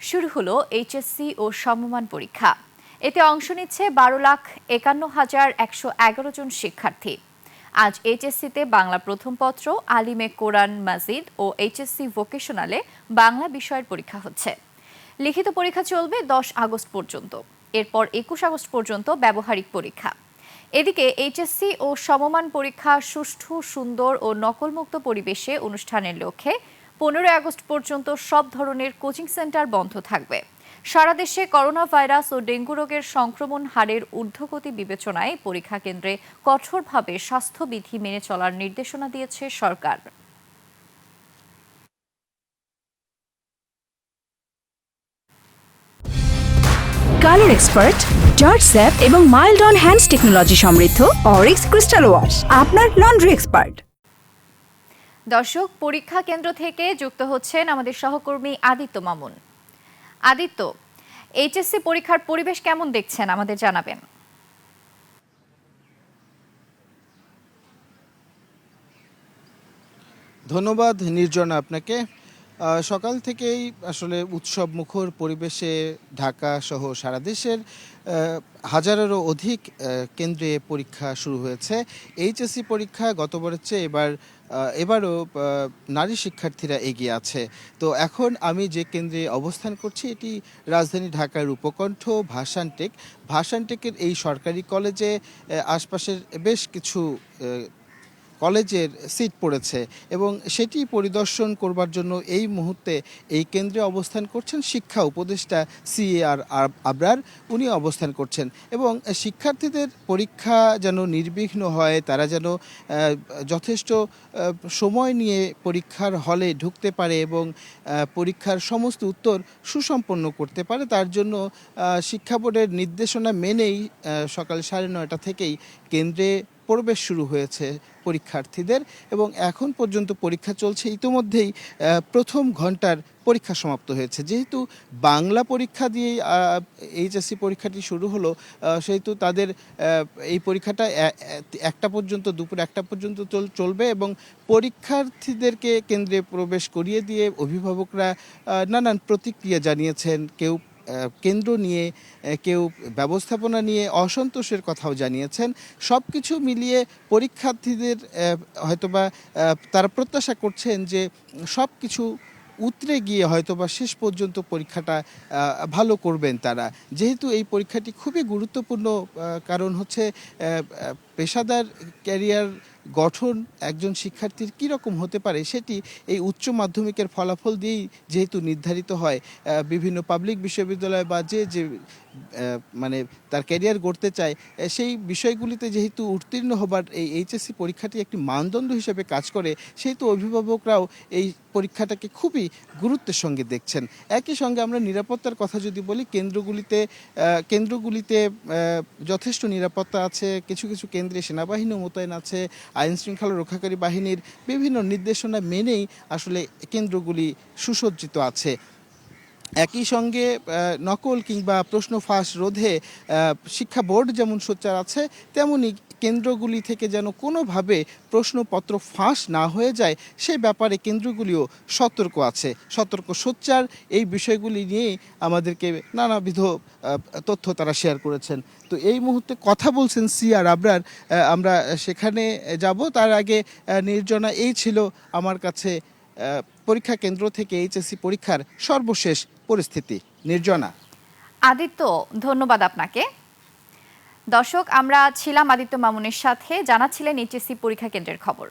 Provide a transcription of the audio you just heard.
শুরু হলো এইচএসসি ও সমমান পরীক্ষা। এতে অংশ নিচ্ছে 12,51,111 জন শিক্ষার্থী। আজ এইচএসসিতে বাংলা প্রথম পত্র, আলিমে কোরআন মাজিদ ও এইচএসসি ভোকেশনালে বাংলা বিষয়ের পরীক্ষা হচ্ছে। লিখিত পরীক্ষা চলবে 10 আগস্ট পর্যন্ত। এরপর 21 আগস্ট পর্যন্ত ব্যবহারিক পরীক্ষা। এদিকে এইচএসসি ও সমমান পরীক্ষা সুষ্ঠু, সুন্দর ও নকলমুক্ত পরিবেশে অনুষ্ঠানের লক্ষ্যে 15 আগস্ট পর্যন্ত সব ধরনের কোচিং সেন্টার বন্ধ থাকবে। সারা দেশে করোনা ভাইরাস ও ডেঙ্গু রোগের সংক্রমণ হারের ঊর্ধ্বগতি বিবেচনায় পরীক্ষা কেন্দ্রে কঠোরভাবে স্বাস্থ্যবিধি মেনে চলার নির্দেশনা দিয়েছে সরকার। কালার এক্সপার্ট, জর্জ স্যাপ এবং মাইল্ড অন হ্যান্ডস টেকনোলজি সমৃদ্ধ অরিক্স ক্রিস্টাল ওয়াশ আপনার লন্ড্রি এক্সপার্ট। দর্শক, পরীক্ষা কেন্দ্র থেকে যুক্ত হচ্ছেন আমাদের সহকর্মী আদিত্য মামুন। আদিত্য, এইচএসসি পরীক্ষার পরিবেশ কেমন দেখছেন আমাদের জানাবেন। ধন্যবাদ নির্জনা আপনাকে। সকাল থেকেই আসলে উৎসব মুখর পরিবেশে ঢাকা সহ সারা দেশের হাজারেরও অধিক কেন্দ্রে পরীক্ষা শুরু হয়েছে। এইচএসসি পরীক্ষা গতবারের চেয়ে এবারও নারী শিক্ষার্থীরা এগিয়ে আছে। তো এখন আমি যে কেন্দ্রে অবস্থান করছি এটি রাজধানী ঢাকার উপকণ্ঠ ভাসানটেকের এই সরকারি কলেজে আশপাশের বেশ কিছু কলেজের সিট পড়েছে এবং সেটি পরিদর্শন করবার জন্য এই মুহূর্তে এই কেন্দ্রে অবস্থান করছেন শিক্ষা উপদেষ্টা CAR আবরার। উনি অবস্থান করছেন এবং শিক্ষার্থীদের পরীক্ষা যেন নির্বিঘ্ন হয়, তারা যেন যথেষ্ট সময় নিয়ে পরীক্ষার হলে ঢুকতে পারে এবং পরীক্ষার সমস্ত উত্তর সুসম্পন্ন করতে পারে, তার জন্য শিক্ষা বোর্ডের নির্দেশনা মেনেই সকাল 9:30 থেকেই কেন্দ্রে প্রবেশ শুরু হয়েছে পরীক্ষার্থীদের এবং এখন পর্যন্ত পরীক্ষা চলছে। ইতিমধ্যেই প্রথম ঘন্টার পরীক্ষা সমাপ্ত হয়েছে। যেহেতু বাংলা পরীক্ষা দিয়েই এইচএসসি পরীক্ষাটি শুরু হলো, সেহেতু তাদের এই পরীক্ষাটা দুপুর 1টা পর্যন্ত চলবে এবং পরীক্ষার্থীদেরকে কেন্দ্রে প্রবেশ করিয়ে দিয়ে অভিভাবকরা নানান প্রতিক্রিয়া জানিয়েছেন। কেউ কেন্দ্র নিয়ে, কেউ ব্যবস্থাপনা নিয়ে অসন্তোষের কথাও জানিয়েছেন। সব কিছু মিলিয়ে পরীক্ষার্থীদের হয়তোবা তারা প্রত্যাশা করছেন যে সব কিছু উতরে গিয়ে হয়তোবা শেষ পর্যন্ত পরীক্ষাটা ভালো করবেন তারা। যেহেতু এই পরীক্ষাটি খুবই গুরুত্বপূর্ণ, কারণ হচ্ছে পেশাদার ক্যারিয়ার গঠন একজন শিক্ষার্থীর কীরকম হতে পারে সেটি এই উচ্চ মাধ্যমিকের ফলাফল দিয়েই যেহেতু নির্ধারিত হয়। বিভিন্ন পাবলিক বিশ্ববিদ্যালয় বা যে মানে তার ক্যারিয়ার গড়তে চায় সেই বিষয়গুলিতে যেহেতু উত্তীর্ণ হবার এই এইচএসসি পরীক্ষাটি একটি মানদণ্ড হিসেবে কাজ করে, সেহেতু অভিভাবকরাও এই পরীক্ষাটাকে খুবই গুরুত্বের সঙ্গে দেখছেন। একই সঙ্গে আমরা নিরাপত্তার কথা যদি বলি, কেন্দ্রগুলিতে যথেষ্ট নিরাপত্তা আছে। কিছু কিছু কেন্দ্রে সেনাবাহিনী মোতায়েন আছে। আইন শৃঙ্খলা রক্ষাকারী বাহিনীর বিভিন্ন নির্দেশনা মেনেই আসলে কেন্দ্রগুলি সুসজ্জিত আছে। একই সঙ্গে নকল কিংবা প্রশ্ন ফাঁস রোধে শিক্ষা বোর্ড যেমন সোচ্চার আছে, তেমনি কেন্দ্রগুলি থেকে যেন কোনোভাবে প্রশ্নপত্র ফাঁস না হয়ে যায় সে ব্যাপারে কেন্দ্রগুলিও সতর্ক সোচ্চার। এই বিষয়গুলি নিয়েই আমাদেরকে নানাবিধ তথ্য তারা শেয়ার করেছেন। তো এই মুহূর্তে কথা বলছেন CAR আবরার, আমরা সেখানে যাব। তার আগে নির্জনা, এই ছিল আমার কাছে পরীক্ষা কেন্দ্র থেকে এইচএসসি পরীক্ষার সর্বশেষ পরিস্থিতি। নির্জনা। আদিত্য, ধন্যবাদ আপনাকে। দর্শক, আমরা ছিলাম আদিত্য মামুনের সাথে, জানাচ্ছিলেন এইচএসসি পরীক্ষা কেন্দ্রের খবর।